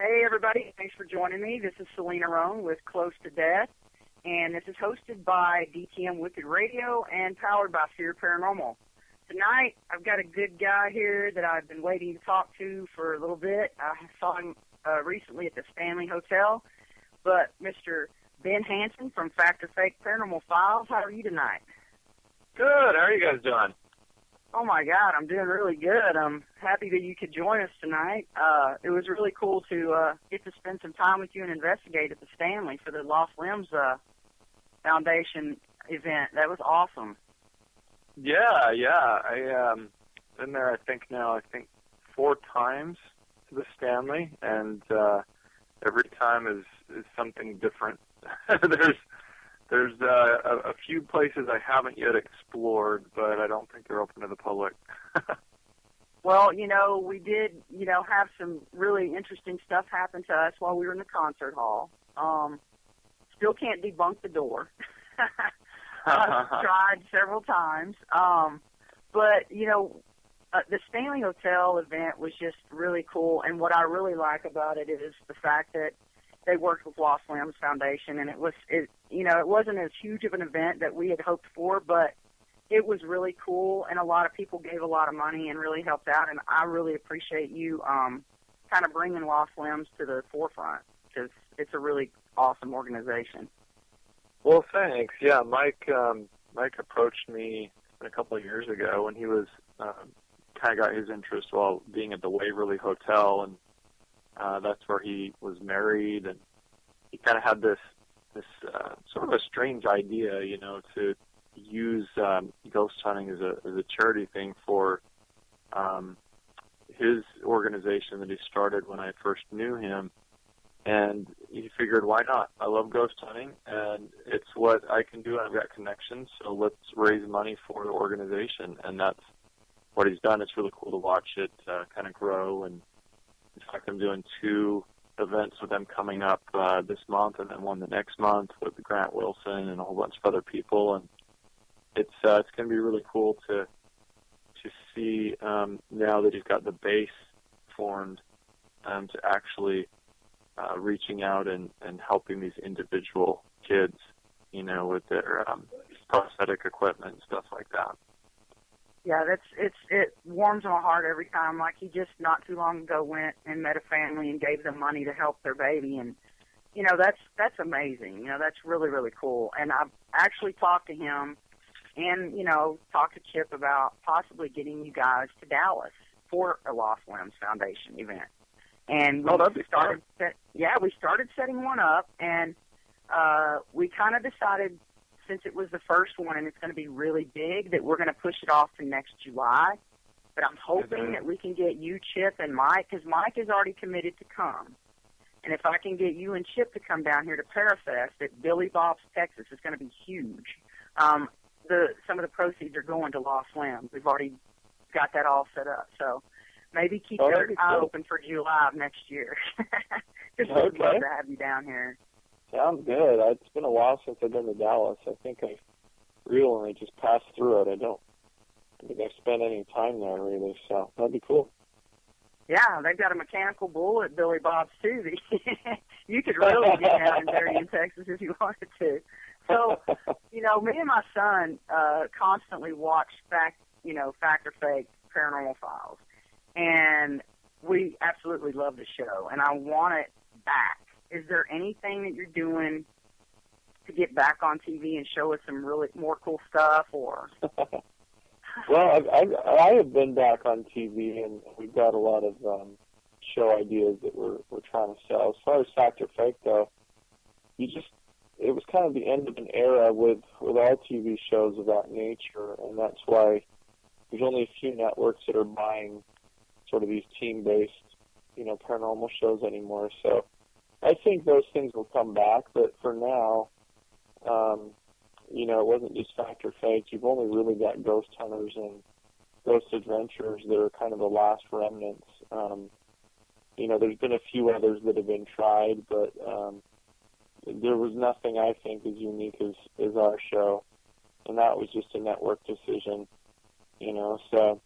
Hey, everybody. Thanks for joining me. This is Selena Roane with Close to Death, and this is hosted by DTM Wicked Radio and powered by FEAR Paranormal. Tonight, I've got a good guy here that I've been waiting to talk to for a little bit. I saw him recently at the Stanley Hotel, but Mr. Ben Hansen from Fact or Fake Paranormal Files, how are you tonight? Good. How are you guys doing? Oh, my God, I'm doing really good. I'm happy that you could join us tonight. It was really cool to get to spend some time with you and investigate at the Stanley for the Lost Limbs Foundation event. That was awesome. Yeah. I been there, I think 4 times to the Stanley, and every time is something different. There's a few places I haven't yet explored, but I don't think they're open to the public. Well, we did, have some really interesting stuff happen to us while we were in the concert hall. Still can't debunk the door. I've tried several times. But, the Stanley Hotel event was just really cool, and what I really like about it is the fact that they worked with Lost Limbs Foundation, and it wasn't as huge of an event that we had hoped for, but it was really cool, and a lot of people gave a lot of money and really helped out, and I really appreciate you kind of bringing Lost Limbs to the forefront, because it's a really awesome organization. Well, thanks. Yeah, Mike approached me a couple of years ago when he was kind of got his interest while being at the Waverly Hotel, and that's where he was married, and he kind of had this sort of a strange idea, to use ghost hunting as a charity thing for his organization that he started when I first knew him. And he figured, why not? I love ghost hunting, and it's what I can do, and I've got connections, so let's raise money for the organization. And that's what he's done. It's really cool to watch it kind of grow. And in fact, I'm doing 2 events with them coming up this month, and then one the next month with Grant Wilson and a whole bunch of other people. And it's going to be really cool to see now that he's got the base formed to actually reaching out and helping these individual kids, with their prosthetic equipment and stuff like that. Yeah, it warms my heart every time. Like, he just not too long ago went and met a family and gave them money to help their baby, and that's amazing. That's really, really cool. And I've actually talked to him and talked to Chip about possibly getting you guys to Dallas for a Lost Limbs Foundation event. And we started setting one up, and we kind of decided, since it was the first one and it's going to be really big, that we're going to push it off to next July. But I'm hoping that we can get you, Chip, and Mike, because Mike is already committed to come. And if I can get you and Chip to come down here to Parafest at Billy Bob's, Texas, it's going to be huge. Some of the proceeds are going to Lost Limbs. We've already got that all set up. So maybe keep your eye open for July of next year. Just would love to have you down here. Sounds good. It's been a while since I've been to Dallas. I think I recently just passed through it. I don't think I've spent any time there, really, so that'd be cool. Yeah, they've got a mechanical bull at Billy Bob's, too. You could really get down in Darien, Texas, if you wanted to. So, me and my son constantly watch Fact or Fake Paranormal Files, and we absolutely love the show, and I want it back. Is there anything that you're doing to get back on TV and show us some really more cool stuff, or? Well, I have been back on TV, and we've got a lot of show ideas that we're trying to sell. As far as Fact or Fake, though, it was kind of the end of an era with all TV shows of that nature, and that's why there's only a few networks that are buying sort of these team-based, paranormal shows anymore. So I think those things will come back, but for now, it wasn't just Fact or Fake. You've only really got Ghost Hunters and Ghost Adventures that are kind of the last remnants. There's been a few others that have been tried, but there was nothing I think as unique as our show, and that was just a network decision. So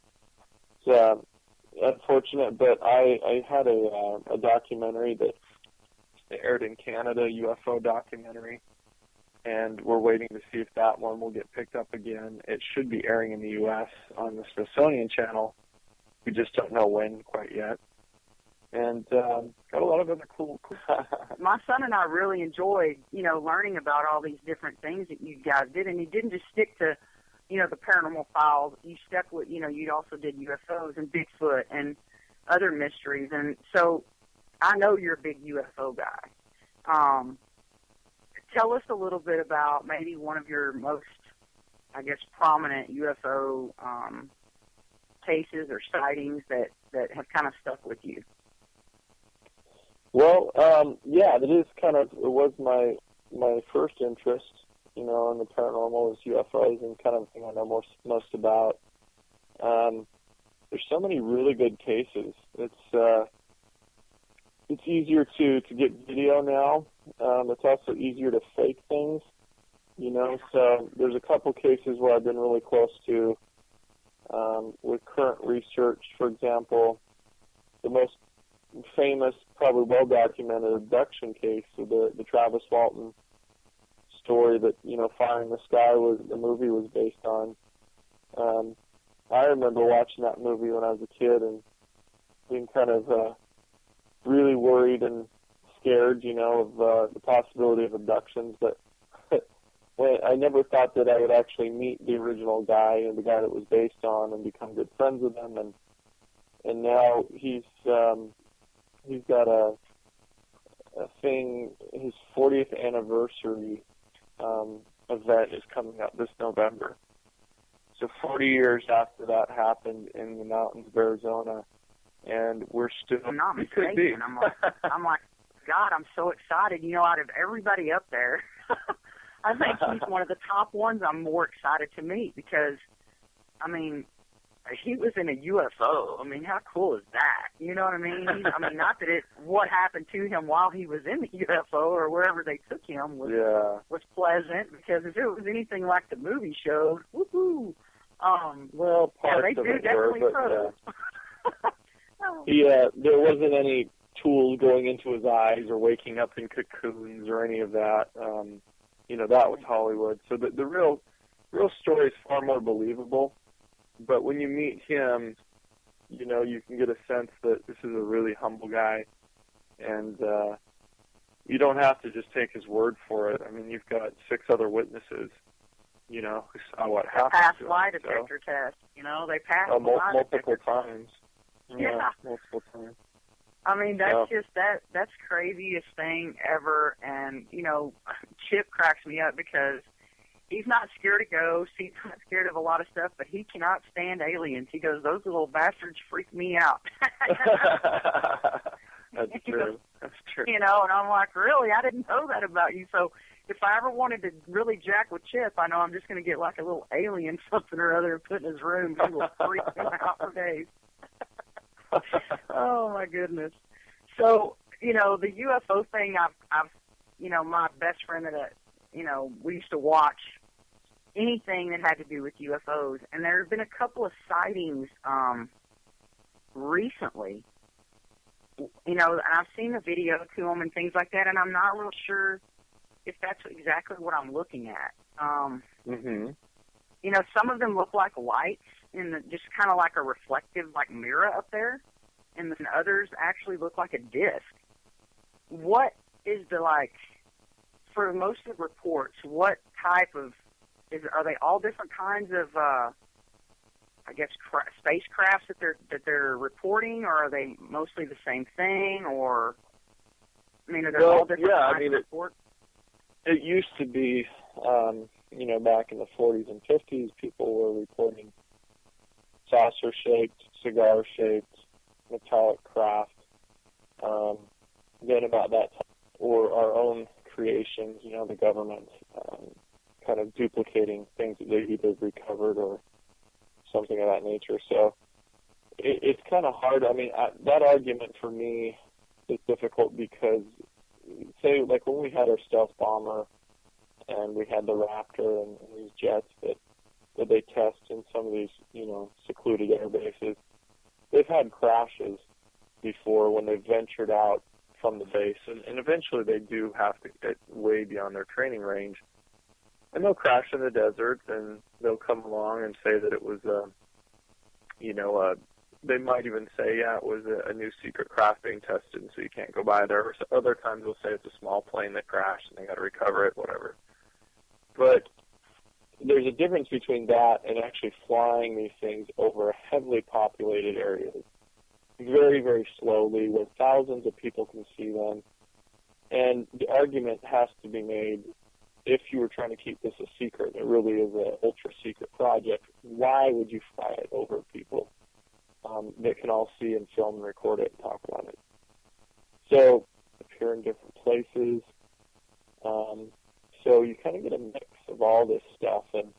unfortunate, but I had a documentary that aired in Canada, UFO documentary, and we're waiting to see if that one will get picked up again. It should be airing in the U.S. on the Smithsonian Channel. We just don't know when quite yet. And got a lot of other cool. My son and I really enjoyed, learning about all these different things that you guys did, and you didn't just stick to, the paranormal files. You stuck with, you also did UFOs and Bigfoot and other mysteries. And so I know you're a big UFO guy. Tell us a little bit about maybe one of your most, I guess, prominent UFO cases or sightings that have kind of stuck with you. Well, yeah, it was my first interest, in the paranormal is UFOs and kind of the thing I know most about. There's so many really good cases. It's easier to get video now. It's also easier to fake things, so there's a couple cases where I've been really close to, with current research, for example, the most famous, probably well-documented abduction case of the Travis Walton story that, Fire in the Sky the movie was based on. I remember watching that movie when I was a kid and being kind of really worried and scared, of the possibility of abductions, but I never thought that I would actually meet the original guy and the guy that was based on and become good friends with him, and now he's got a thing. His 40th anniversary event is coming up this November. So 40 years after that happened in the mountains of Arizona, and we're still. I'm not mistaken. I'm like, God, I'm so excited. Out of everybody up there, I think he's one of the top ones I'm more excited to meet because, he was in a UFO. How cool is that? You know what I mean? Not that what happened to him while he was in the UFO or wherever they took him was pleasant, because if it was anything like the movie showed, woohoo. Well, parts they of do it definitely were, but there wasn't any tools going into his eyes or waking up in cocoons or any of that. That was Hollywood. So the real story is far more believable. But when you meet him, you can get a sense that this is a really humble guy, and you don't have to just take his word for it. You've got 6 other witnesses, who saw what happened. Passed lie detector test. They passed multiple times. Yeah, multiple times. That's craziest thing ever, and Chip cracks me up because he's not scared of ghosts. He's not scared of a lot of stuff, but he cannot stand aliens. He goes, those little bastards freak me out. That's true. That's true. And I'm like, really? I didn't know that about you. So if I ever wanted to really jack with Chip, I know I'm just going to get like a little alien something or other and put in his room. He will freak him out for days. Oh, my goodness. So, the UFO thing, I've my best friend that, we used to watch anything that had to do with UFOs, and there have been a couple of sightings recently, and I've seen the video to them and things like that, and I'm not real sure if that's exactly what I'm looking at. Some of them look like lights, and just kind of like a reflective, like mirror up there, and then others actually look like a disc. What is for most of the reports, what type of, are they all different kinds of, spacecrafts that they're reporting, or are they mostly the same thing, or, are there all different kinds of reports? It used to be, back in the 40s and 50s, people were reporting saucer-shaped, cigar-shaped, metallic craft. Then about that time, or our own creations, the government kind of duplicating things that they either recovered or something of that nature. So it's kind of hard. That argument for me is difficult because, say, like when we had our stealth bomber and we had the Raptor and these jets that they test in some of these, secluded air bases, they've had crashes before when they've ventured out from the base, and eventually they do have to get way beyond their training range. And they'll crash in the desert, and they'll come along and say that it was, they might even say, yeah, it was a new secret craft being tested, and so you can't go by there. Or other times they'll say it's a small plane that crashed, and they got to recover it, whatever. But there's a difference between that and actually flying these things over heavily populated areas, very, very slowly, where thousands of people can see them. And the argument has to be made, if you were trying to keep this a secret, it really is an ultra-secret project, why would you fly it over people that can all see and film and record it and talk about it? So, appear in different places. So you kind of get a mix of all this stuff, and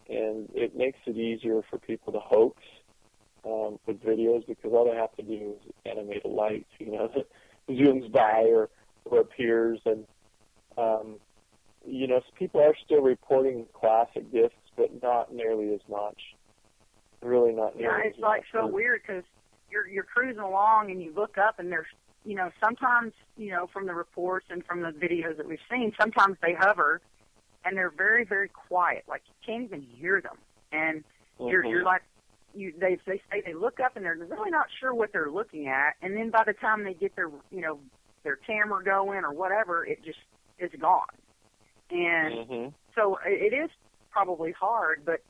it makes it easier for people to hoax with videos, because all they have to do is animate a light, that zooms by or appears, and people are still reporting classic gifts, but not nearly as much. Really not nearly as much. Yeah, it's like so weird, because you're cruising along and you look up and there's, sometimes, from the reports and from the videos that we've seen, sometimes they hover and they're very, very quiet. Like you can't even hear them. And you're like, they say they look up and they're really not sure what they're looking at. And then by the time they get their, their camera going or whatever, it just is gone. And so it is probably hard, but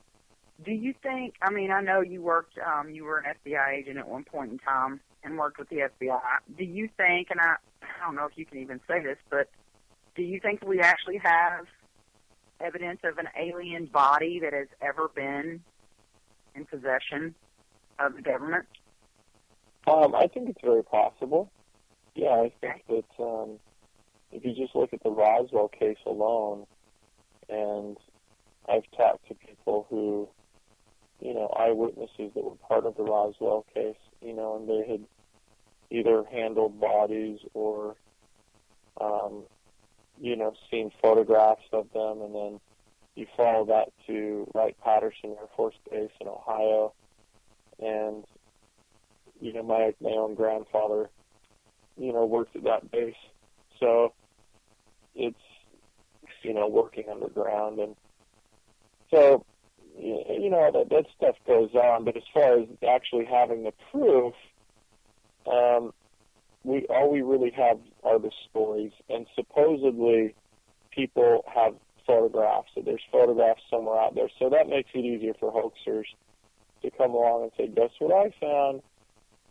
do you think, I know you worked, you were an FBI agent at one point in time and worked with the FBI. Do you think, and I don't know if you can even say this, but do you think we actually have evidence of an alien body that has ever been in possession of the government? I think it's very possible. Yeah, I think that if you just look at the Roswell case alone, and I've talked to people who, eyewitnesses that were part of the Roswell case, and they had either handled bodies or, seen photographs of them, and then you follow that to Wright-Patterson Air Force Base in Ohio, and, my own grandfather, worked at that base. So it's, working underground, and so, that stuff goes on. But as far as actually having the proof, all we really have are the stories, and supposedly people have photographs. So there's photographs somewhere out there. So that makes it easier for hoaxers to come along and say, guess what I found?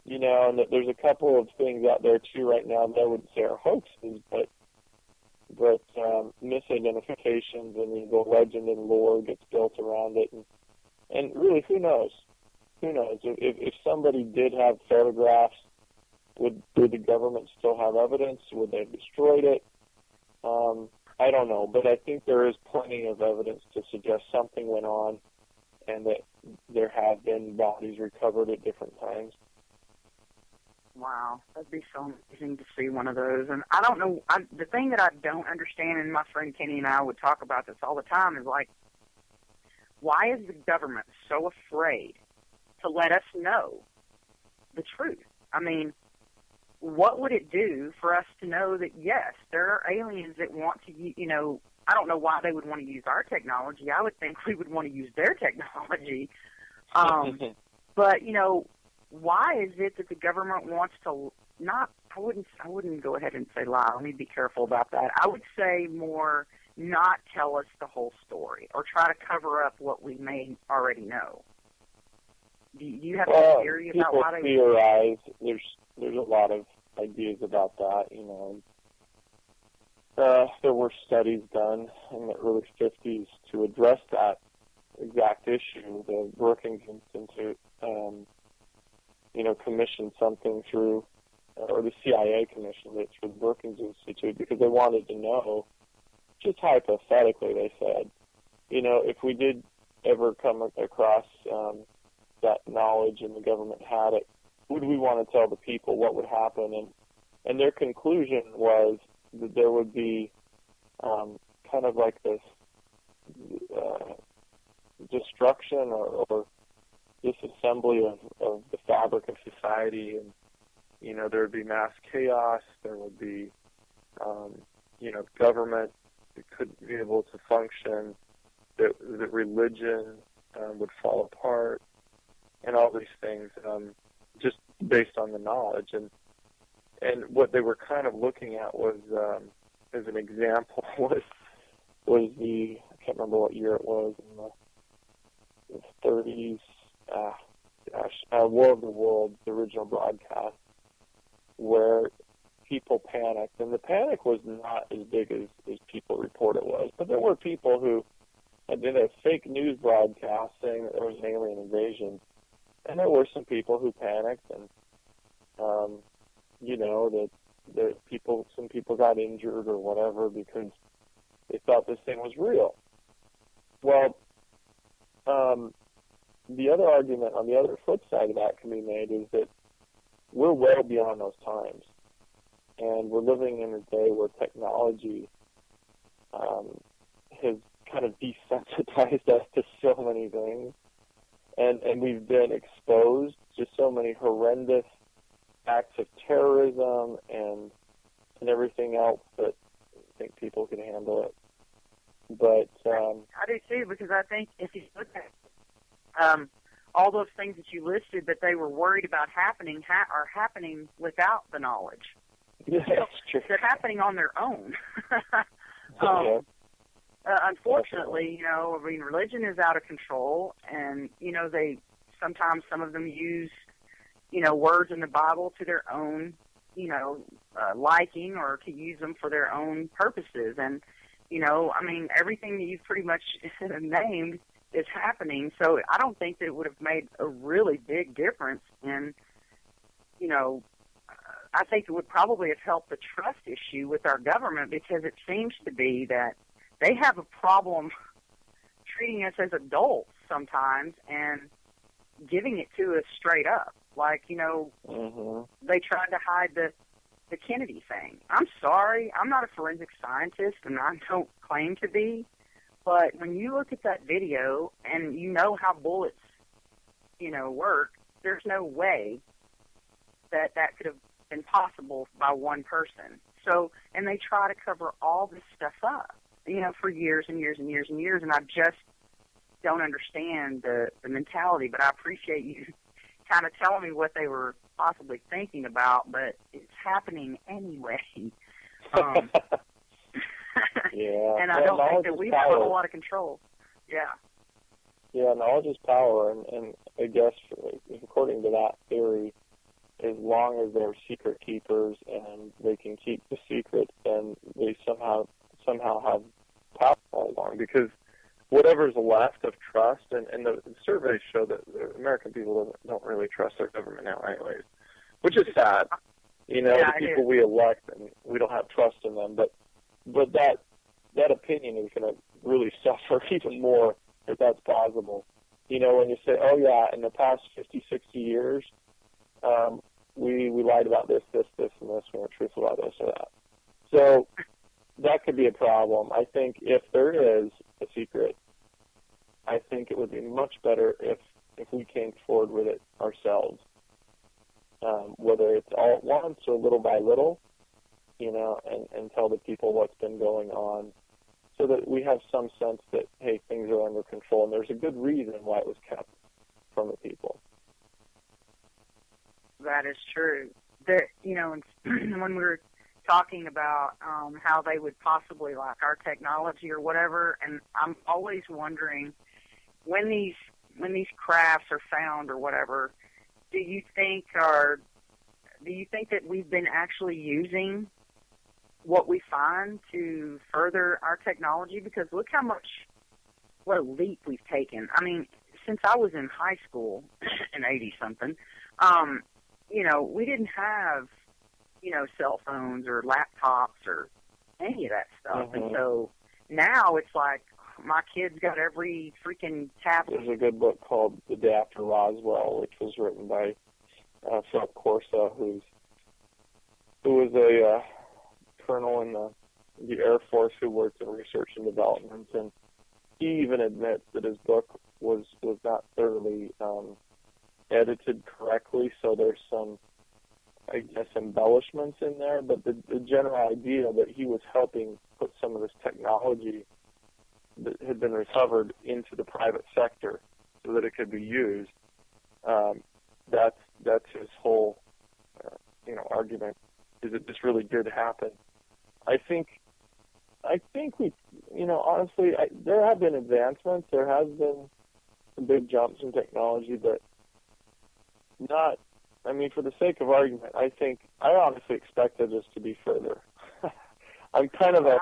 And that there's a couple of things out there too right now that I wouldn't say are hoaxes, but misidentifications, and the legend and lore gets built around it, and really, who knows? If somebody did have photographs, would the government still have evidence? Would they have destroyed it? I don't know, but I think there is plenty of evidence to suggest something went on, and that there have been bodies recovered at different times. Wow, that'd be so amazing to see one of those. And I don't know, the thing that I don't understand, and my friend Kenny and I would talk about this all the time, is like, why is the government so afraid to let us know the truth? What would it do for us to know that, yes, there are aliens that want to, I don't know why they would want to use our technology. I would think we would want to use their technology. But, why is it that the government wants to not, I wouldn't go ahead and say lie. Let me be careful about that. I would say more not tell us the whole story or try to cover up what we may already know. Do you have a theory about why they theorize? There's a lot of ideas about that, There were studies done in the early 50s to address that exact issue. The Brookings Institute, commissioned something through, or the CIA commissioned it through the Brookings Institute, because they wanted to know, just hypothetically, they said, if we did ever come across that knowledge and the government had it, would we want to tell the people? What would happen? And their conclusion was that there would be kind of like this destruction or disassembly of the fabric of society, and there would be mass chaos. There would be government that couldn't be able to function. That religion would fall apart, and all these things, just based on the knowledge. And what they were kind of looking at was, as an example, was the, I can't remember what year it was, in the 30s, War of the Worlds, the original broadcast, where people panicked. And the panic was not as big as people report it was. But there were people who did a fake news broadcast saying that there was an alien invasion. And there were some people who panicked, and, some people got injured or whatever because they thought this thing was real. Well, the other argument on the other flip side of that can be made is that we're well beyond those times. And we're living in a day where technology has kind of desensitized us to so many things. And we've been exposed to so many horrendous acts of terrorism and everything else that I think people can handle it. But I do too, because I think if you look at all those things that you listed that they were worried about happening are happening without the knowledge. Yeah, that's true. They're happening on their own. Unfortunately, religion is out of control, and sometimes some of them use words in the Bible to their own liking, or to use them for their own purposes. And everything that you've pretty much named is happening. So I don't think that it would have made a really big difference in I think it would probably have helped the trust issue with our government, because it seems to be that they have a problem treating us as adults sometimes and giving it to us straight up. Like, they tried to hide the Kennedy thing. I'm sorry, I'm not a forensic scientist, and I don't claim to be, but when you look at that video and you know how bullets, work, there's no way that could have been possible by one person. So, and they try to cover all this stuff up, for years and years and years and years, and I just don't understand the mentality, but I appreciate you kind of telling me what they were possibly thinking about, but it's happening anyway. Yeah. And I don't think that we have a whole lot of control. Yeah. Yeah, knowledge is power, and I guess according to that theory, as long as they're secret keepers and they can keep the secret, then they somehow have power all along. Because whatever's left of trust, and the surveys show that the American people don't really trust their government now anyways, which is sad. The people we elect, and we don't have trust in them. But that opinion is going to really suffer even more if that's possible. When you say, oh yeah, in the past 50, 60 years, we lied about this, and this, we weren't truthful about this or that. So that could be a problem. I think if there is a secret, I think it would be much better if we came forward with it ourselves, whether it's all at once or little by little, and tell the people what's been going on, so that we have some sense that, hey, things are under control, and there's a good reason why it was kept from the people. That is true. When we were talking about how they would possibly like our technology or whatever, and I'm always wondering, when these crafts are found or whatever, do you think that we've been actually using what we find to further our technology? Because look what a leap we've taken. I mean, since I was in high school in 80-something, we didn't have, cell phones or laptops or any of that stuff. Mm-hmm. And so now it's like my kid's got every freaking tablet. There's a good book called The Day After Roswell, which was written by Philip Corsa, who was a colonel in the Air Force who worked in research and development, and he even admits that his book was not thoroughly edited correctly, so there's some, I guess, embellishments in there, but the general idea that he was helping put some of this technology that had been recovered into the private sector so that it could be used, that's his whole, argument, is that this really did happen. I think we, honestly, there have been advancements. There has been some big jumps in technology, but not, for the sake of argument, I honestly expected this to be further. I'm kind of a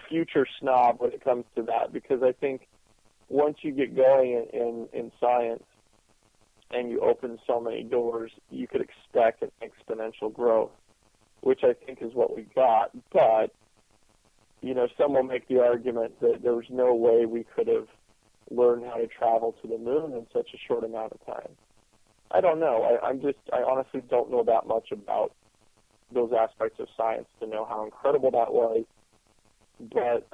future snob when it comes to that, because I think once you get going in science and you open so many doors, you could expect an exponential growth, which I think is what we got. But, some will make the argument that there was no way we could have learned how to travel to the moon in such a short amount of time. I don't know. I honestly don't know that much about those aspects of science to know how incredible that was. But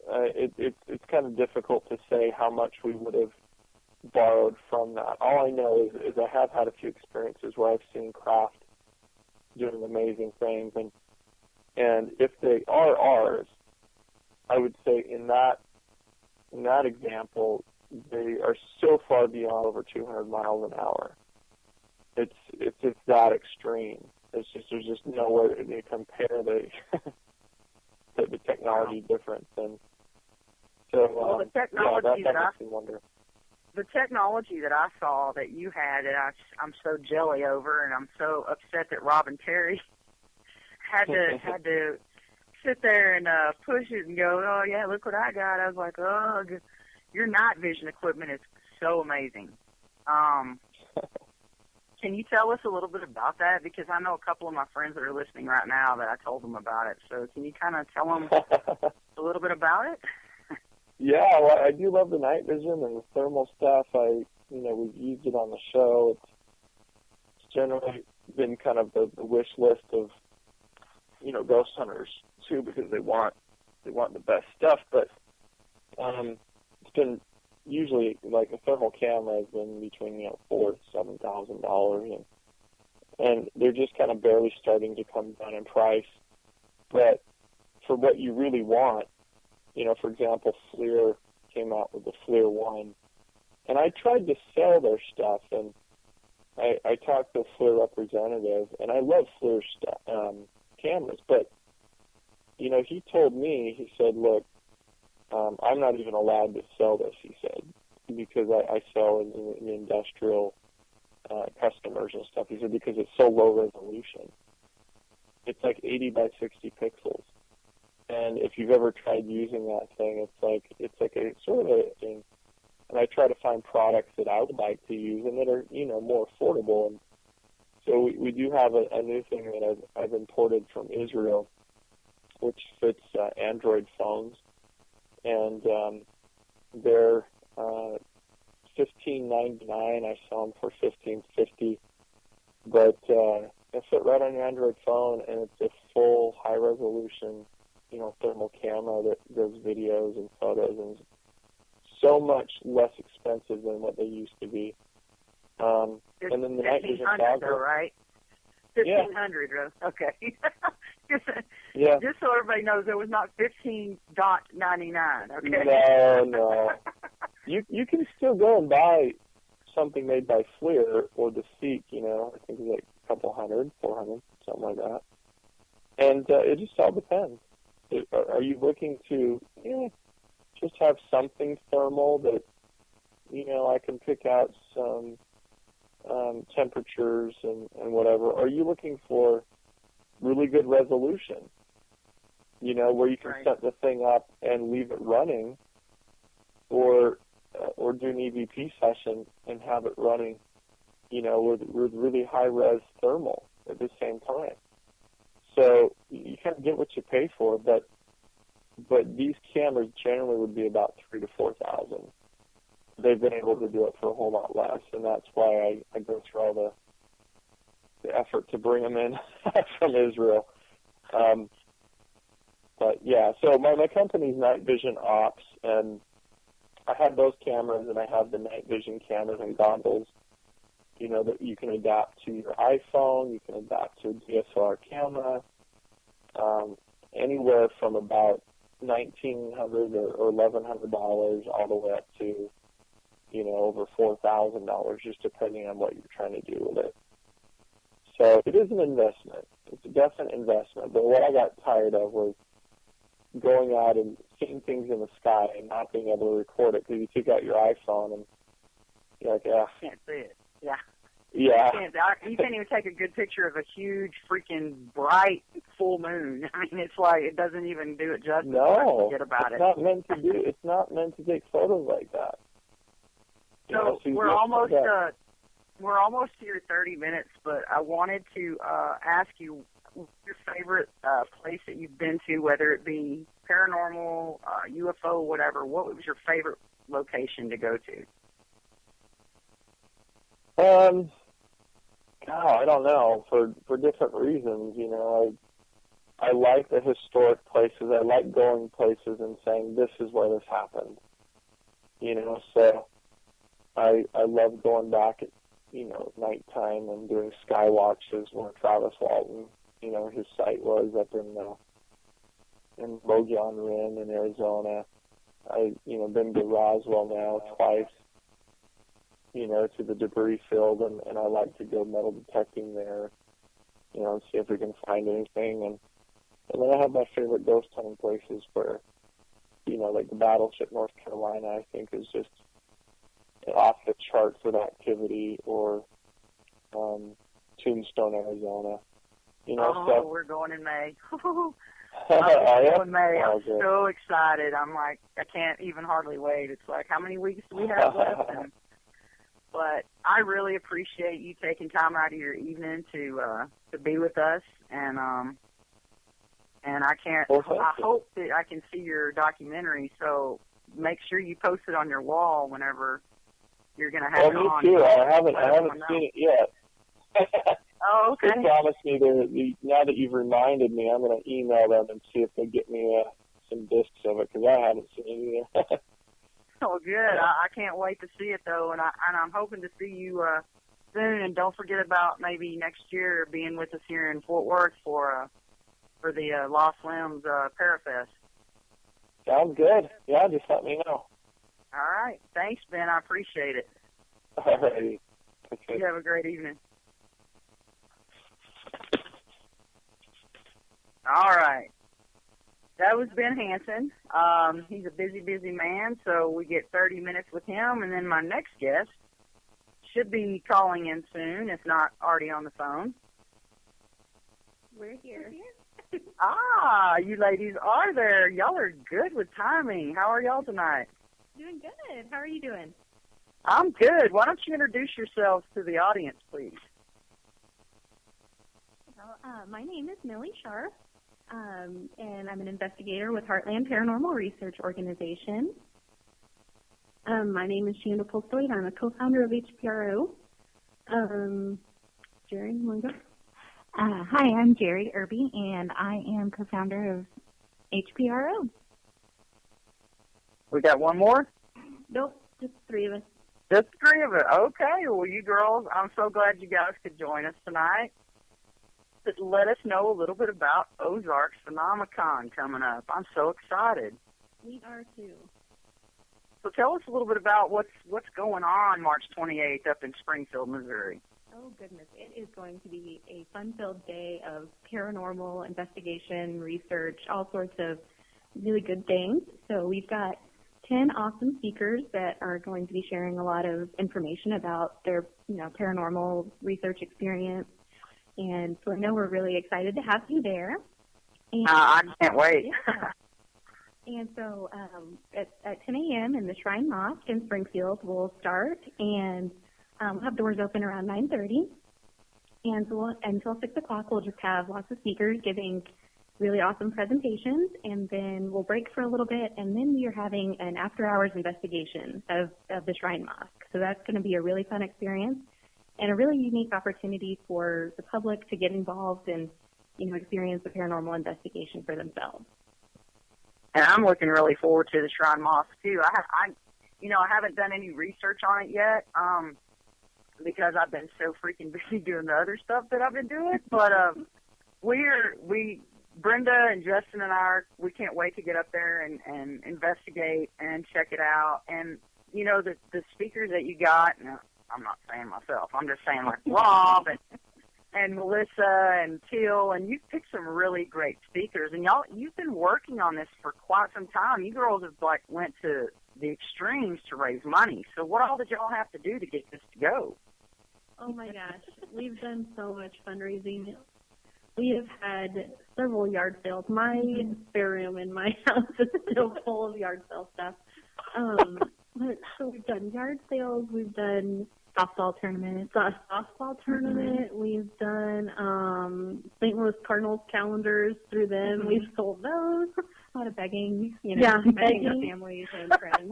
it's kind of difficult to say how much we would have borrowed from that. All I know is I have had a few experiences where I've seen craft doing amazing things, and if they are ours, I would say in that example, they are so far beyond over 200 miles an hour. It's that extreme. There's just no way to compare the technology difference. And so the technology that makes me wonder. The technology that I saw that you had, that I'm so jelly over, and I'm so upset that Rob and Terry had to sit there and push it and go, oh yeah, look what I got. I was like, oh, your night vision equipment is so amazing. Can you tell us a little bit about that? Because I know a couple of my friends that are listening right now that I told them about it. So can you kind of tell them a little bit about it? Yeah, well, I do love the night vision and the thermal stuff. We've used it on the show. It's generally been kind of the wish list of, ghost hunters too, because they want the best stuff. But it's been usually, like, a thermal camera has been between $4,000 to $7,000, and they're just kind of barely starting to come down in price. But for what you really want, for example, FLIR came out with the FLIR 1, and I tried to sell their stuff, and I talked to a FLIR representative, and I love FLIR cameras, but, he told me, he said, look, I'm not even allowed to sell this, he said, because I sell in industrial customers and stuff. He said, because it's so low resolution. It's like 80 by 60 pixels. And if you've ever tried using that thing, it's like a sort of a thing. And I try to find products that I would like to use and that are, more affordable. And so we do have a new thing that I've imported from Israel, which fits Android phones. And they're $15.99. I sell them for $15.50. But they fit right on your Android phone, and it's a full high-resolution, thermal camera that does videos and photos, and so much less expensive than what they used to be. And then the night vision goggle, right? 1,500. Yeah. Okay. Yeah. Just so everybody knows, it was not $15.99. Okay. No. You can still go and buy something made by FLIR or the Seek. I think it's like a couple $100, $400, something like that. And it just all depends. Are you looking to just have something thermal that I can pick out some temperatures and whatever? Are you looking for really good resolution? Where you can set the thing up and leave it running, or do an EVP session and have it running, with really high res thermal at the same time. So you kind of get what you pay for, but these cameras generally would be about $3,000 to $4,000. They've been able to do it for a whole lot less, and that's why I go through all the effort to bring them in from Israel. But yeah, so my company's Night Vision Ops, and I have those cameras, and I have the night vision cameras and goggles, you know, that you can adapt to your iPhone. You can adapt to a DSLR camera, anywhere from about $1,900 or $1,100 all the way up to, you know, over $4,000, just depending on what you're trying to do with it. So it is an investment. It's a definite investment. But what I got tired of was going out and seeing things in the sky and not being able to record it, because you take out your iPhone and you're like, yeah. Can't see it. Yeah. Yeah. You can't even take a good picture of a huge, freaking bright full moon. I mean, it's like it doesn't even do it justice. No, forget about it's it. not meant to do. It's not meant to take photos like that. So we're almost to your 30 minutes, but I wanted to ask you your favorite place that you've been to, whether it be paranormal, UFO, whatever. What was your favorite location to go to? I don't know, for different reasons. You know, I like the historic places. I like going places and saying, this is where this happened. You know, so I love going back at, you know, nighttime and doing sky watches where Travis Walton, you know, his site was up in Mogollon Rim in Arizona. I, you know, been to Roswell now twice, you know, to the debris field, and I like to go metal detecting there, you know, and see if we can find anything. And then I have my favorite ghost hunting places where, you know, like the Battleship, North Carolina, I think is just off the charts with activity, or Tombstone, Arizona. You know, we're going in May. in May. I'm so excited. I'm like, I can't even hardly wait. It's like, how many weeks do we have left? But I really appreciate you taking time out of your evening to be with us, and I can't. I hope that I can see your documentary. So make sure you post it on your wall whenever you're going to have it on. Me too. I haven't seen it yet. Oh, okay. They promised me that now that you've reminded me, I'm going to email them and see if they get me some discs of it, because I haven't seen it either. Oh, good. I can't wait to see it, though, and I'm hoping to see you soon. And don't forget about maybe next year being with us here in Fort Worth for the Lost Limbs Parafest. Sounds good. Yeah, just let me know. All right. Thanks, Ben. I appreciate it. All righty. Okay. You have a great evening. All right. That was Ben Hansen. He's a busy, busy man, so we get 30 minutes with him. And then my next guest should be calling in soon, if not already on the phone. We're here. You ladies are there. Y'all are good with timing. How are y'all tonight? Doing good. How are you doing? I'm good. Why don't you introduce yourselves to the audience, please? Well, my name is Millie Sharp, and I'm an investigator with Heartland Paranormal Research Organization. My name is Shanda Polstoid. I'm a co-founder of HPRO. Jerry, you want to go? Hi, I'm Jerry Irby, and I am co-founder of HPRO. We got one more? Nope, just three of us. Just three of it. Okay. Well, you girls, I'm so glad you guys could join us tonight. But let us know a little bit about Ozarks Phenomenon coming up. I'm so excited. We are too. So tell us a little bit about what's going on March 28th up in Springfield, Missouri. Oh, goodness. It is going to be a fun-filled day of paranormal investigation, research, all sorts of really good things. So we've got 10 awesome speakers that are going to be sharing a lot of information about their, paranormal research experience. And so I know we're really excited to have you there. And, I can't wait. Yeah. And so at 10 a.m. in the Shrine Mosque in Springfield, we'll start, and we'll have doors open around 9:30. And so until 6 o'clock, we'll just have lots of speakers giving really awesome presentations, and then we'll break for a little bit, and then we are having an after-hours investigation of the Shrine Mosque. So that's going to be a really fun experience and a really unique opportunity for the public to get involved and, experience the paranormal investigation for themselves. And I'm looking really forward to the Shrine Mosque, too. I haven't done any research on it yet because I've been so freaking busy doing the other stuff that I've been doing. But Brenda and Justin and we can't wait to get up there and investigate and check it out. And, the speakers that you got, no, I'm not saying myself, I'm just saying like Rob and Melissa and Teal, and you've picked some really great speakers. And you've been working on this for quite some time. You girls have went to the extremes to raise money. So what all did y'all have to do to get this to go? Oh my gosh, we've done so much fundraising. We have had several yard sales. My spare room in my house is still full of yard sale stuff. So we've done yard sales, we've done Softball tournament. We've done St. Louis Cardinals calendars through them. Mm-hmm. We've sold those. A lot of begging, begging our families and friends.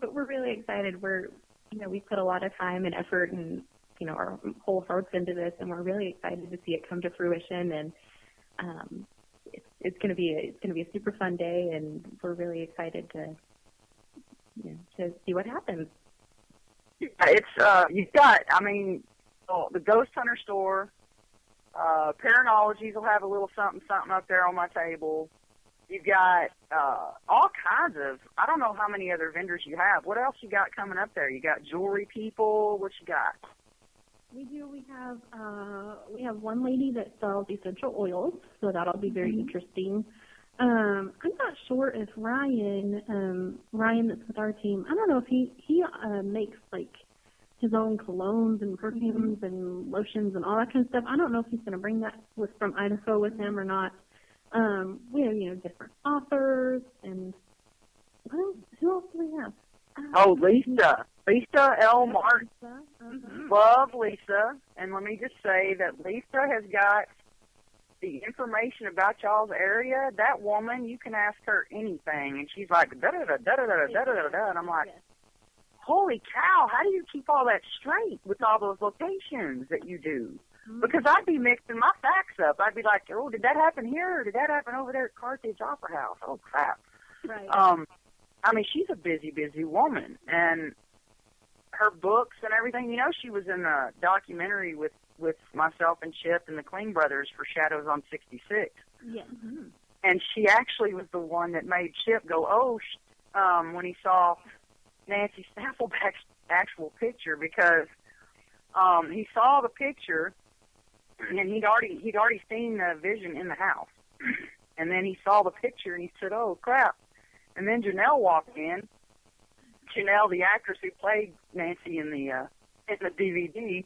But we're really excited. We put a lot of time and effort and, our whole hearts into this, and we're really excited to see it come to fruition. And it's going to be a super fun day, and we're really excited to see what happens. It's you've got, the Ghost Hunter store, Paranologies will have a little something up there on my table. You've got all kinds of, I don't know how many other vendors you have. What else you got coming up there? You got jewelry people. What you got? We do. We have one lady that sells essential oils, so that'll be very interesting. I'm not sure if Ryan that's with our team, I don't know if he makes like his own colognes and perfumes and lotions and all that kind of stuff. I don't know if he's going to bring that from Idaho with him or not. We have, different authors, and who else do we have? Lisa L. Martin. Love Lisa. And let me just say that Lisa has got the information about y'all's area. That woman, you can ask her anything, and she's like, da-da-da-da-da-da-da-da-da-da, and I'm like, holy cow, how do you keep all that straight with all those locations that you do? Because I'd be mixing my facts up. I'd be like, oh, did that happen here, or did that happen over there at Carthage Opera House? Oh, crap. Right. She's a busy, busy woman, and her books and everything, she was in a documentary with myself and Chip and the Klinge brothers for Shadows on 66. Yes. Mm-hmm. And she actually was the one that made Chip go, when he saw Nancy Staffelback's actual picture, because he saw the picture and he'd already seen the vision in the house. And then he saw the picture and he said, oh, crap. And then Janelle walked in. Janelle, the actress who played Nancy in the DVD,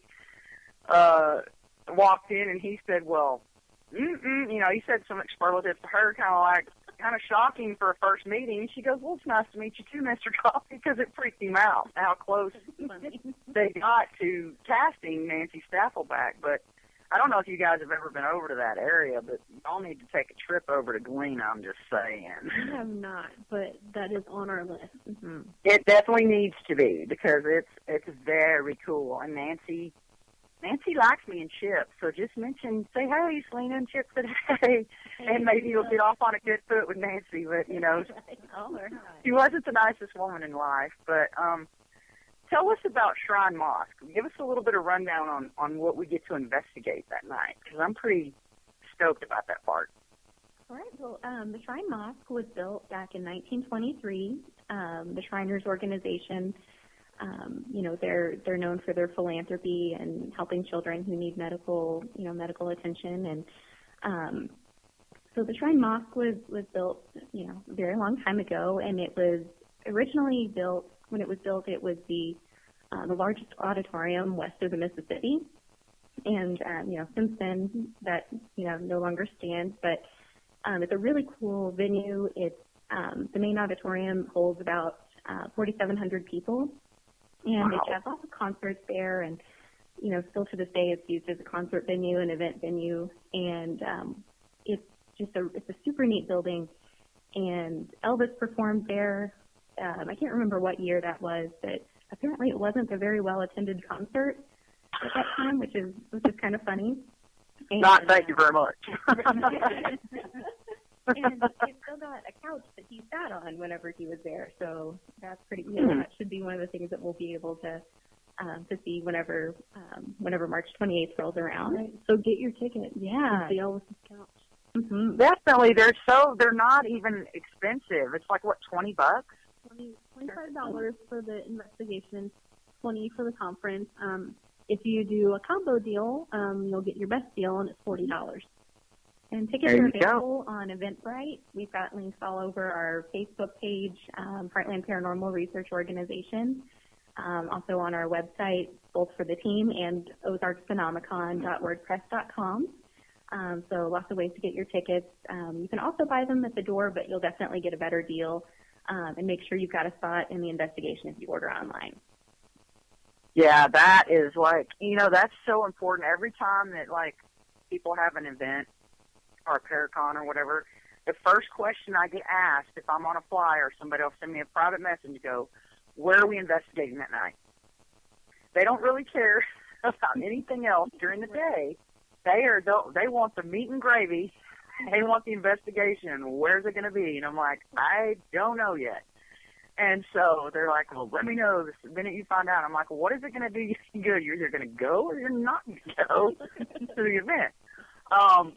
walked in, and he said, well, he said some expletives to her, kind of shocking for a first meeting. She goes, well, it's nice to meet you too, Mr. Coffey, because it freaked him out how close they got to casting Nancy Staffelback. But I don't know if you guys have ever been over to that area, but y'all need to take a trip over to Galena, I'm just saying. We have not, but that is on our list. Mm-hmm. It definitely needs to be, because it's very cool. And Nancy likes me and Chip, so just say, hey, Selena, and Chip said, hey, and maybe you'll get off on a good foot with Nancy. But, she wasn't the nicest woman in life. But tell us about Shrine Mosque. Give us a little bit of rundown on what we get to investigate that night, because I'm pretty stoked about that part. All right. Well, the Shrine Mosque was built back in 1923. The Shriners organization, they're known for their philanthropy and helping children who need medical attention. And so the Shrine Mosque was built, a very long time ago, and it was originally built. When it was built, it was the largest auditorium west of the Mississippi, and since then that no longer stands. But it's a really cool venue. It's the main auditorium holds about 4,700 people, and They have lots of concerts there. And still to this day, it's used as a concert venue, an event venue, and it's a super neat building. And Elvis performed there. I can't remember what year that was, but apparently it wasn't a very well-attended concert at that time, which is kind of funny. And, thank you very much. And it's still got a couch that he sat on whenever he was there. So that's pretty cool. That should be one of the things that we'll be able to see whenever March 28th rolls around. Right. So get your ticket. Yeah. See all the discounts. Mm-hmm. Definitely. They're not even expensive. It's like, what, $20? $25 for the investigation, $20 for the conference. If you do a combo deal, you'll get your best deal, and it's $40. And tickets are available on Eventbrite. We've got links all over our Facebook page, Heartland Paranormal Research Organization, also on our website, both for the team and ozarksphenomenon.wordpress.com. So lots of ways to get your tickets. You can also buy them at the door, but you'll definitely get a better deal. And make sure you've got a spot in the investigation if you order online. Yeah, that is like, that's so important. Every time that, like, people have an event or a Paracon or whatever, the first question I get asked if I'm on a flyer, somebody will send me a private message and go, where are we investigating that night? They don't really care about anything else during the day. They want the meat and gravy. They want the investigation. Where's it going to be? And I'm like, I don't know yet. And so they're like, well, let me know the minute you find out. I'm like, well, what is it going to do good? You're either going to go or you're not going to go to the event.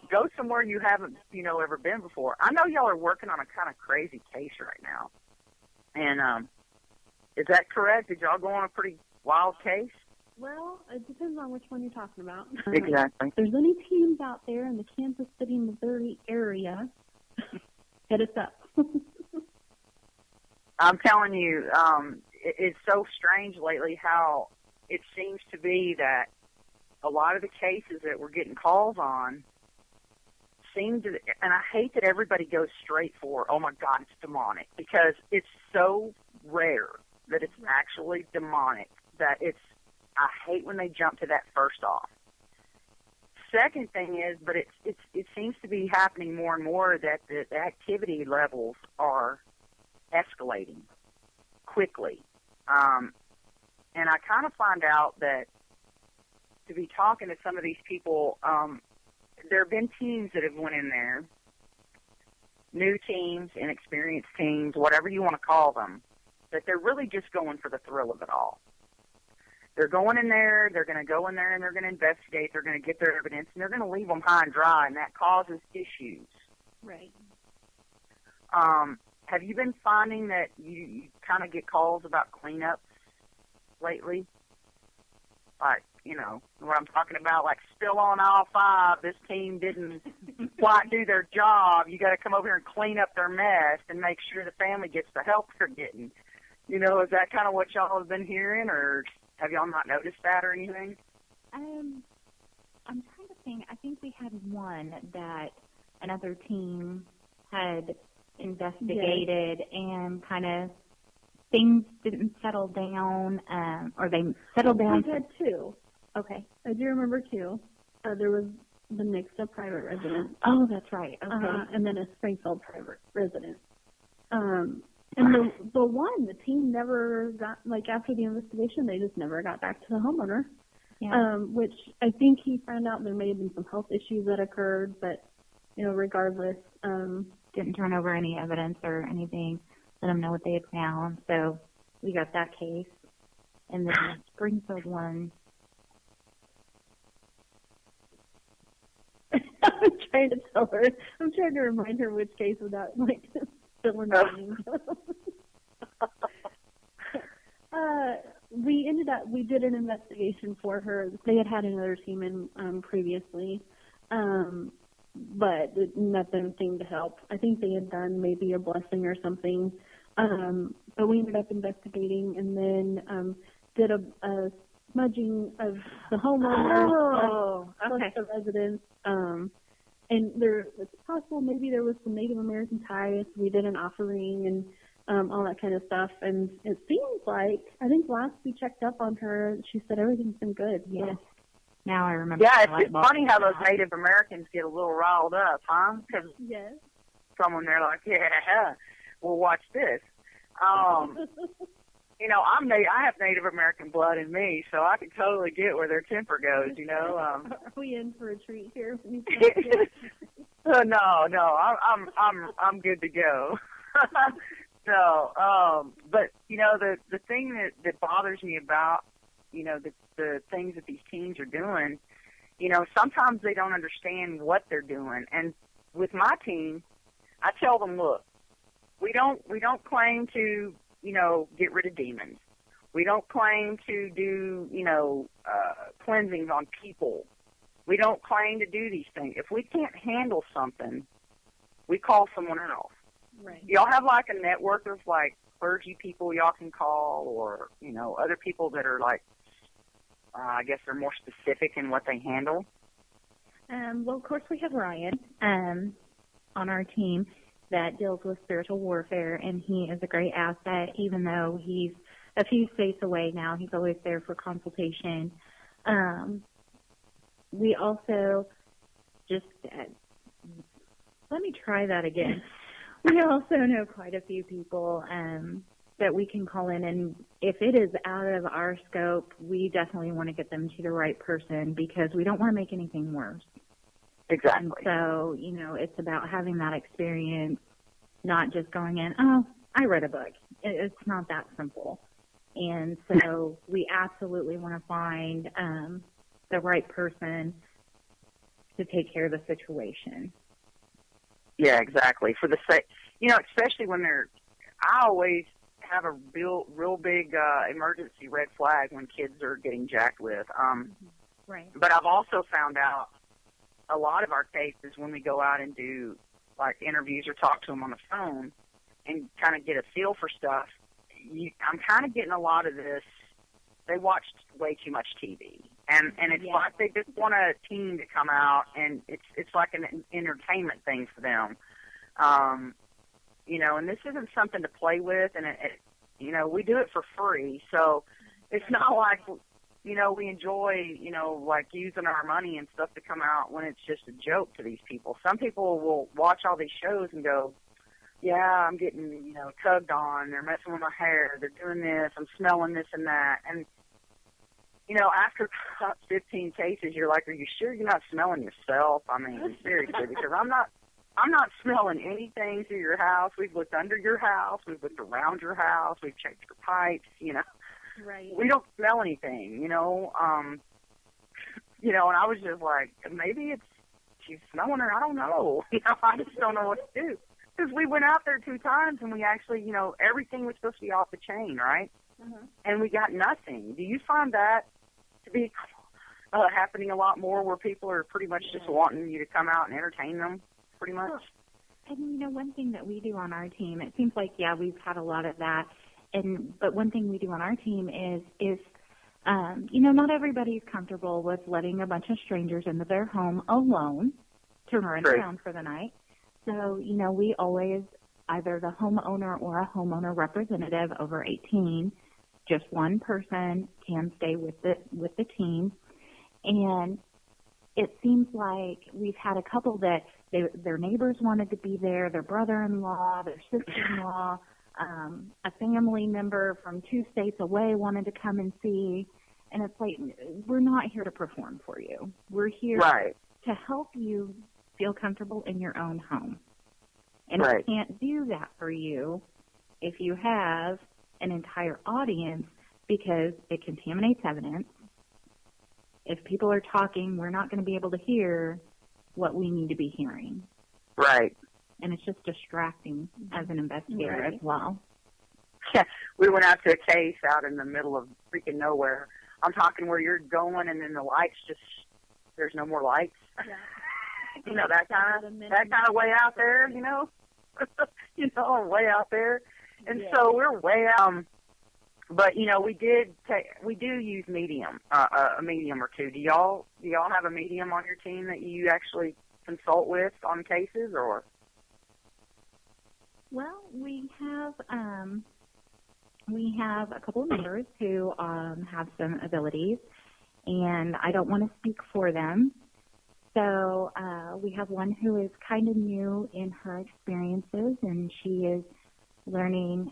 Go somewhere you haven't, ever been before. I know y'all are working on a kind of crazy case right now. And is that correct? Did y'all go on a pretty wild case? Well, it depends on which one you're talking about. Exactly. If there's any teams out there in the Kansas City, Missouri area, hit us up. I'm telling you, it's so strange lately how it seems to be that a lot of the cases that we're getting calls on seem to, and I hate that everybody goes straight for, oh my God, it's demonic, because it's so rare that it's actually demonic that I hate when they jump to that first off. Second thing is, but it seems to be happening more and more that the activity levels are escalating quickly. And I kind of find out that to be talking to some of these people, there have been teams that have went in there, new teams, inexperienced teams, whatever you want to call them, that they're really just going for the thrill of it all. They're going in there, they're going to go in there and they're going to investigate, they're going to get their evidence, and they're going to leave them high and dry, and that causes issues. Right. Have you been finding that you kind of get calls about cleanups lately? Like, what I'm talking about, like spill on aisle 5, this team didn't quite do their job. You got to come over here and clean up their mess and make sure the family gets the help they're getting. Is that kind of what y'all have been hearing, or have y'all not noticed that or anything? I'm trying to think. I think we had one that another team had investigated, and kind of things didn't settle down, or they settled down. We had two. Okay. I do remember two. There was the Nixa private residence. Oh, that's right. Okay. And then a Springfield private residence. And the one, the team never got, like, after the investigation, they just never got back to the homeowner. Yeah. Which I think he found out there may have been some health issues that occurred, but, regardless. Didn't turn over any evidence or anything, let them know what they had found. So we got that case. And then the Springfield one. I'm trying to tell her. I'm trying to remind her which case without, like, spilling names. We did an investigation for her. They had another team in previously, but nothing seemed to help. I think they had done maybe a blessing or something, but we ended up investigating and then did a smudging of the homeowner plus the residents. And it's possible maybe there was some Native American ties. We did an offering and all that kind of stuff. And it seems like, I think last we checked up on her, she said everything's been good. Yes. So. Now I remember. Yeah, it's funny how those Native Americans get a little riled up, huh? Because yes. Someone they're like, yeah, well, watch this. I have Native American blood in me, so I can totally get where their temper goes. Are we in for a treat here? No, I'm good to go. No, but the thing that bothers me about the things that these teens are doing, sometimes they don't understand what they're doing. And with my team, I tell them, look, we don't claim to get rid of demons. We don't claim to do cleansings on people. We don't claim to do these things. If we can't handle something, we call someone else. Right. Y'all have like a network of like clergy people y'all can call, or other people that are like, I guess they're more specific in what they handle. Well, of course, we have Ryan on our team that deals with spiritual warfare, and he is a great asset. Even though he's a few states away now, he's always there for consultation. We also let me try that again. We also know quite a few people that we can call in, and if it is out of our scope, we definitely want to get them to the right person because we don't want to make anything worse. Exactly. And so, it's about having that experience, not just going in, oh, I read a book. It's not that simple. And so we absolutely want to find the right person to take care of the situation. Yeah, exactly. For the sake, especially when I always have a real big emergency red flag when kids are getting jacked with. Right. But I've also found out a lot of our cases when we go out and do like interviews or talk to them on the phone and kind of get a feel for stuff, I'm kind of getting a lot of this. They watched way too much TV, and it's like they just want a team to come out, and it's like an entertainment thing for them, And this isn't something to play with, and we do it for free, so it's not like we enjoy like using our money and stuff to come out when it's just a joke to these people. Some people will watch all these shows and go, yeah, I'm getting, tugged on, they're messing with my hair, they're doing this, I'm smelling this and that. And, after about 15 cases, you're like, are you sure you're not smelling yourself? I mean, seriously, because I'm not smelling anything through your house. We've looked under your house, we've looked around your house, we've checked your pipes, Right. We don't smell anything, and I was just like, maybe she's smelling her, I don't know. I just don't know what to do. Because we went out there 2 times and we actually, everything was supposed to be off the chain, right? Uh-huh. And we got nothing. Do you find that to be happening a lot more where people are pretty much just wanting you to come out and entertain them, pretty much? And, one thing that we do on our team, it seems like, we've had a lot of that. But one thing we do on our team is not everybody's comfortable with letting a bunch of strangers into their home alone to run around for the night. So, we always, either the homeowner or a homeowner representative over 18, just one person can stay with the team. And it seems like we've had a couple that their neighbors wanted to be there, their brother-in-law, their sister-in-law, a family member from 2 states away wanted to come and see. And it's like, we're not here to perform for you. We're here to help you feel comfortable in your own home. And I can't do that for you if you have an entire audience because it contaminates evidence. If people are talking, we're not going to be able to hear what we need to be hearing. Right. And it's just distracting as an investigator as well. Yeah, we went out to a case out in the middle of freaking nowhere. I'm talking where you're going and then the lights there's no more lights. Yeah. That kind of way out there, way out there. And so we're way out. But, we do use medium, a medium or two. Do y'all have a medium on your team that you actually consult with on cases, or? Well, we have a couple of members who have some abilities, and I don't want to speak for them. So we have one who is kind of new in her experiences, and she is learning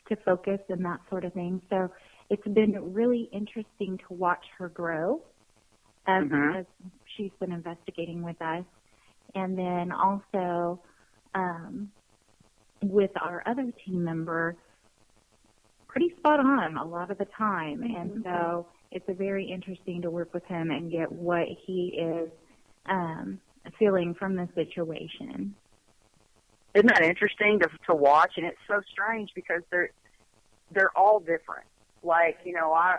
to focus and that sort of thing. So it's been really interesting to watch her grow as she's been investigating with us. And then also with our other team member pretty spot on a lot of the time. And so it's very interesting to work with him and get what he is feeling from the situation. Isn't that interesting to watch? And it's so strange because they're all different. Like, you know, I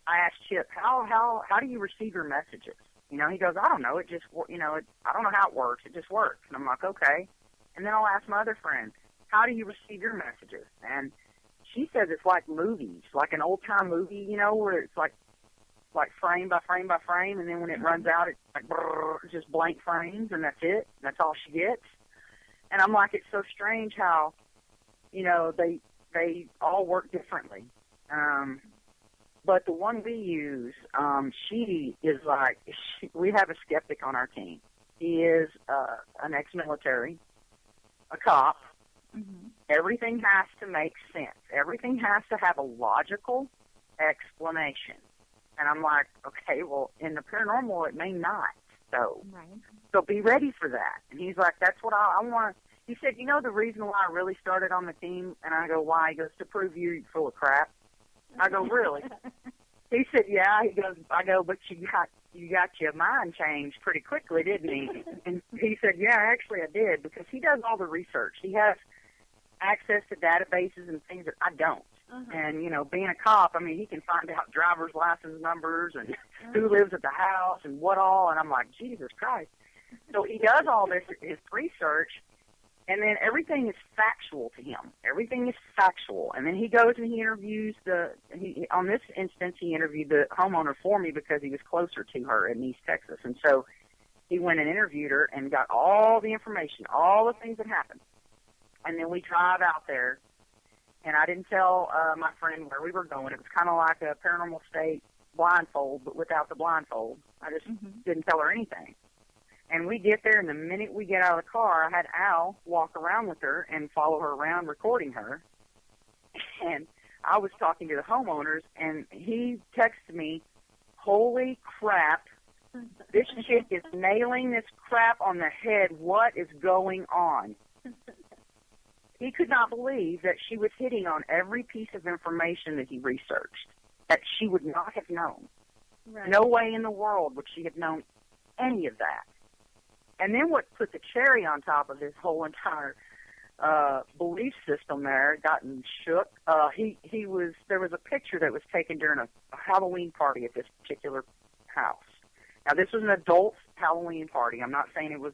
asked Chip, how do you receive your messages? You know, he goes, I don't know. It just, you know, I don't know how it works. It just works. And I'm like, okay. And then I'll ask my other friend, how do you receive your messages? And she says it's like movies, like an old-time movie, you know, where it's like frame by frame by frame, and then when it runs out, it's like just blank frames, and that's it. That's all she gets. And I'm like, it's so strange how, you know, they all work differently. But the one we use, she is like, we have a skeptic on our team. He is an ex-military, a cop. Mm-hmm. Everything has to make sense. Everything has to have a logical explanation. And I'm like, okay, well, in the paranormal, it may not. So, right. So be ready for that. And he's like, that's what I want. He said, you know the reason why I really started on the team? And I go, why? He goes, to prove you're full of crap. I go, really? He said, yeah. He goes, I go, but you got your mind changed pretty quickly, didn't he? And he said, yeah, actually I did, because he does all the research. He has access to databases and things that I don't. Uh-huh. And, you know, being a cop, I mean, he can find out driver's license numbers and who lives at the house and what all. And I'm like, Jesus Christ. So he does all this, his research, and then everything is factual to him. Everything is factual. And then he goes and he interviews on this instance, he interviewed the homeowner for me because he was closer to her in East Texas. And so he went and interviewed her and got all the information, all the things that happened. And then we drive out there, and I didn't tell my friend where we were going. It was kind of like a Paranormal State blindfold, but without the blindfold. I just didn't tell her anything. And we get there, and the minute we get out of the car, I had Al walk around with her and follow her around recording her. And I was talking to the homeowners, and he texted me, holy crap, this chick is nailing this crap on the head. What is going on? He could not believe that she was hitting on every piece of information that he researched, that she would not have known. Right. No way in the world would she have known any of that. And then what put the cherry on top of his whole entire belief system there, gotten shook, there was a picture that was taken during a Halloween party at this particular house. Now, this was an adult Halloween party. I'm not saying it was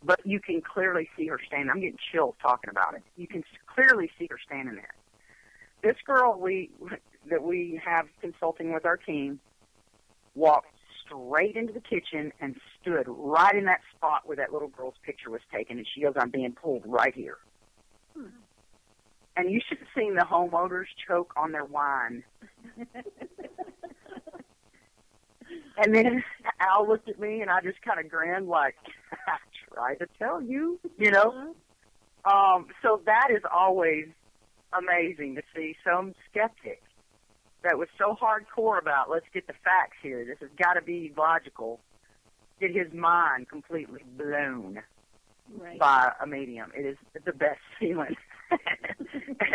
but you can clearly see her standing. I'm getting chills talking about it. You can clearly see her standing there. This girl that we have consulting with our team walked straight into the kitchen and stood right in that spot where that little girl's picture was taken, and she goes, I'm being pulled right here. And you should have seen the homeowners choke on their wine. And then Al looked at me, and I just kind of grinned like, I tried to tell you, you know. So that is always amazing to see some skeptic that was so hardcore about, let's get the facts here, this has got to be logical, get his mind completely blown by a medium. It is the best feeling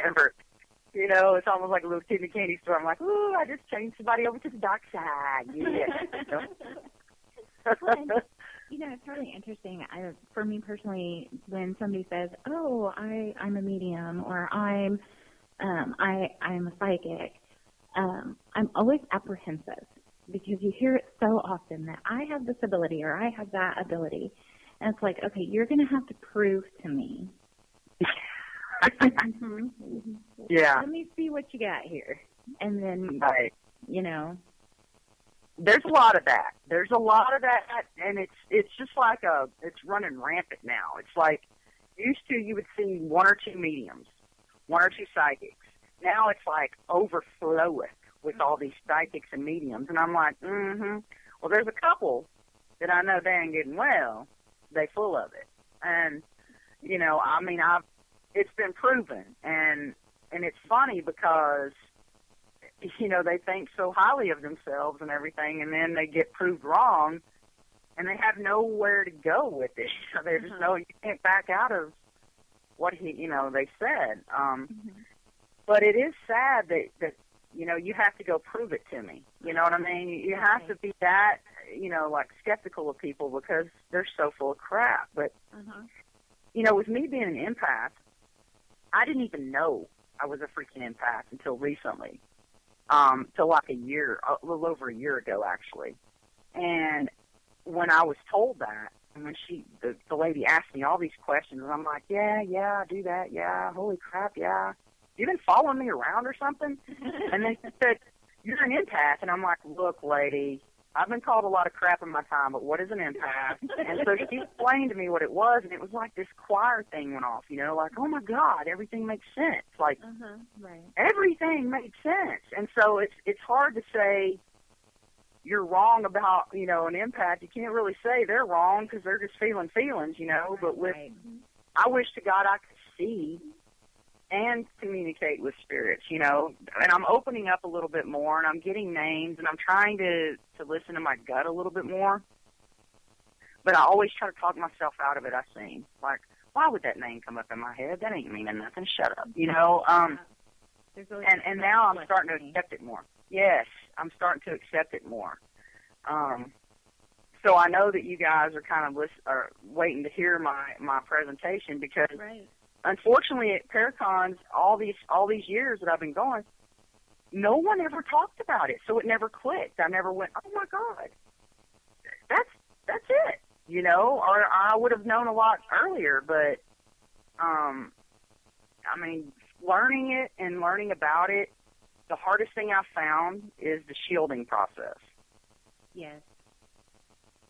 ever. You know, it's almost like a little kid in a candy store. I'm like, ooh, I just changed somebody over to the dark side. Yeah. You know, it's really interesting. For me personally, when somebody says, "Oh, I'm a medium," or I'm a psychic, I'm always apprehensive because you hear it so often that I have this ability or I have that ability, and it's like, okay, you're going to have to prove to me. Yeah. Let me see what you got here, and then you know. There's a lot of that. There's a lot of that, and it's just like it's running rampant now. It's like used to you would see one or two mediums, one or two psychics. Now it's like overflowing with all these psychics and mediums, and I'm like, Well, there's a couple that I know dang good and well they full of it, and you know, I mean, it's been proven, and it's funny because, you know, they think so highly of themselves and everything, and then they get proved wrong, and they have nowhere to go with it. So there's just you can't back out of what they said. But it is sad that you have to go prove it to me. You know what I mean? You have to be that, like skeptical of people because they're so full of crap. But, with me being an empath, I didn't even know I was a freaking empath until recently, till like a little over a year ago, actually. And when I was told that, and when the lady asked me all these questions, and I'm like, yeah, I do that, yeah, holy crap, yeah. You been following me around or something? And then she said, you're an empath. And I'm like, look, lady, I've been called a lot of crap in my time, but what is an empath? And so she explained to me what it was, and it was like this choir thing went off, like, oh, my God, everything makes sense. Like, everything makes sense. And so it's hard to say you're wrong about, an empath. You can't really say they're wrong because they're just feeling feelings, But I wish to God I could see and communicate with spirits, and I'm opening up a little bit more, and I'm getting names, and I'm trying to listen to my gut a little bit more. But I always try to talk myself out of it, I seem. Like, why would that name come up in my head? That ain't meaning nothing. Shut up, and now I'm starting to accept it more. Yes, I'm starting to accept it more. So I know that you guys are kind of waiting to hear my presentation because unfortunately at Paracons, all these years that I've been going, no one ever talked about it, so it never clicked. I never went, oh my God, that's it, or I would have known a lot earlier. But learning it and learning about it, the hardest thing I've found is the shielding process. Yes.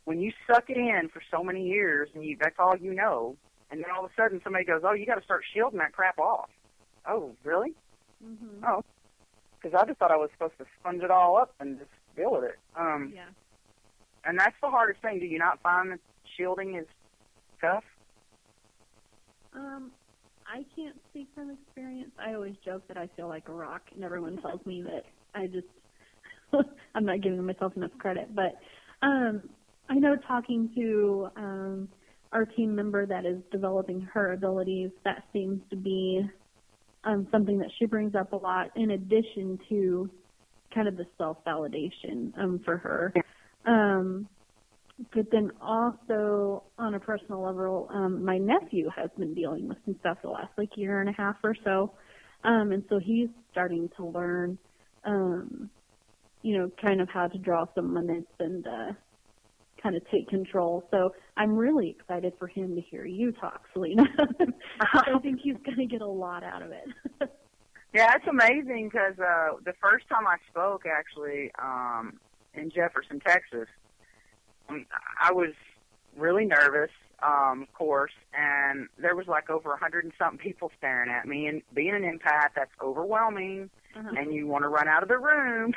When you suck it in for so many years and that's all you know, and then all of a sudden somebody goes, oh, you got to start shielding that crap off. Oh, really? Mm-hmm. Oh, because I just thought I was supposed to sponge it all up and just deal with it. And that's the hardest thing. Do you not find that shielding is tough? I can't speak from experience. I always joke that I feel like a rock, and everyone tells me that I'm not giving myself enough credit. But I know talking to our team member that is developing her abilities, that seems to be something that she brings up a lot in addition to kind of the self-validation for her. But then also on a personal level, my nephew has been dealing with some stuff the last year and a half or so. And so he's starting to learn, kind of how to draw some limits and kind of take control. So I'm really excited for him to hear you talk, Selena. I think he's going to get a lot out of it. Yeah, it's amazing because the first time I spoke, actually, in Jefferson, Texas, I was really nervous, of course, and there was over 100 and something people staring at me. And being an empath, that's overwhelming, and you want to run out of the room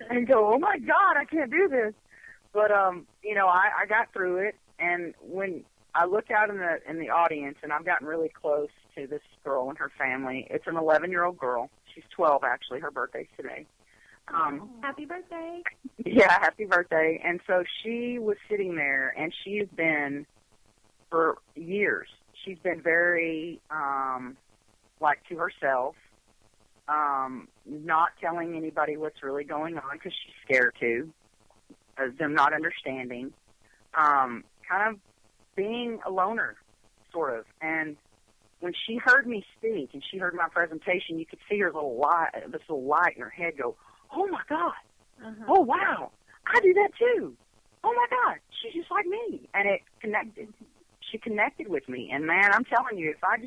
and go, oh, my God, I can't do this. But, I got through it, and when I look out in the audience, and I've gotten really close to this girl and her family. It's an 11-year-old girl. She's 12, actually. Her birthday's today. Happy birthday. Yeah, happy birthday. And so she was sitting there, and she's been, for years, she's been very, to herself, not telling anybody what's really going on because she's scared to, them not understanding, kind of being a loner, sort of. And when she heard me speak and she heard my presentation, you could see her this little light in her head go, oh, my God. Oh, wow. I do that, too. Oh, my God. She's just like me. And it connected. She connected with me. And, man, I'm telling you, if I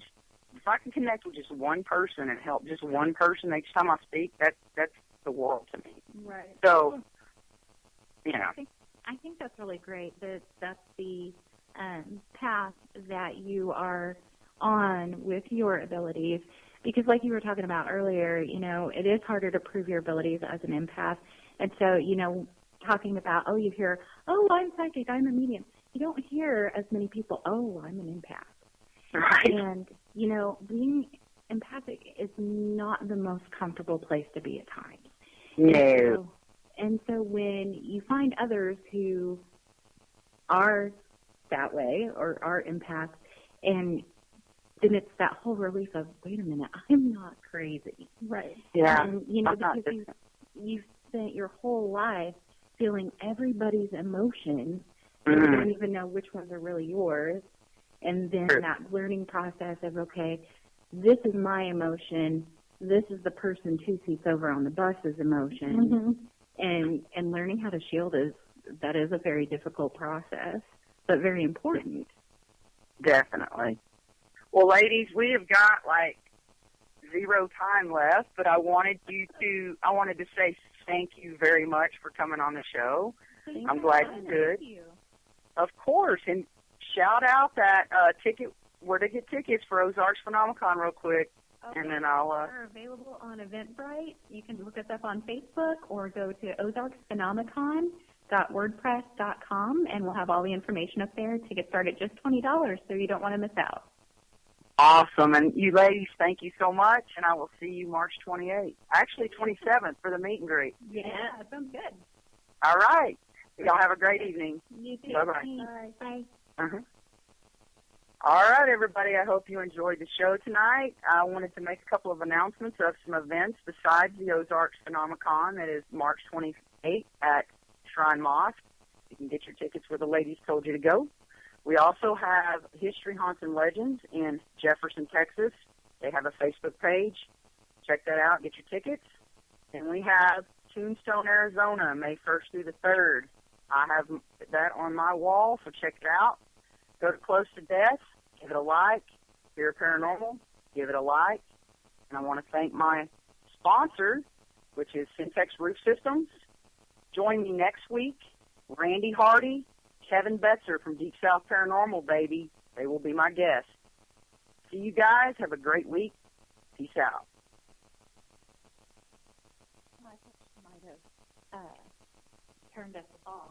can connect with just one person and help just one person each time I speak, that's the world to me. Right. So, I think that's really great. That's the path that you are on with your abilities. Because like you were talking about earlier, it is harder to prove your abilities as an empath. And so, talking about, you hear, I'm psychic, I'm a medium. You don't hear as many people, I'm an empath. Right. And, being empathic is not the most comfortable place to be at times. No. And so when you find others who are that way or are empaths, and then it's that whole relief of, wait a minute, I'm not crazy. Right. Yeah. And, because you've spent your whole life feeling everybody's emotions, and you don't even know which ones are really yours. And then that learning process of, okay, this is my emotion, this is the person 2 seats over on the bus's emotion, and learning how to shield is a very difficult process, but very important. Definitely. Well, ladies, we have got like 0 time left, but I wanted to say thank you very much for coming on the show. I'm glad you could. Thank you. Of course, and shout out that ticket, where to get tickets for Ozarks Phenomenon real quick, and then I'll. We're available on Eventbrite. You can look us up on Facebook or go to ozarksphenomenon.wordpress.com, and we'll have all the information up there. Tickets start at just $20, so you don't want to miss out. Awesome. And you ladies, thank you so much, and I will see you March 28th. Actually, 27th for the meet and greet. Yeah, that sounds good. All right. Y'all have a great evening. You too. Bye-bye. Bye. All right, everybody. I hope you enjoyed the show tonight. I wanted to make a couple of announcements of some events besides the Ozarks Phenomenon that is March 28th at Shrine Mosque. You can get your tickets where the ladies told you to go. We also have History, Haunts, and Legends in Jefferson, Texas. They have a Facebook page. Check that out. Get your tickets. And we have Tombstone, Arizona, May 1st through the 3rd. I have that on my wall, so check it out. Go to Close to Death. Give it a like. FEAR Paranormal. Give it a like. And I want to thank my sponsor, which is Syntex Roof Systems. Join me next week. Randy Hardy, Kevin Betzer from Deep South Paranormal, baby. They will be my guests. See you guys. Have a great week. Peace out. I thought she might have turned us off.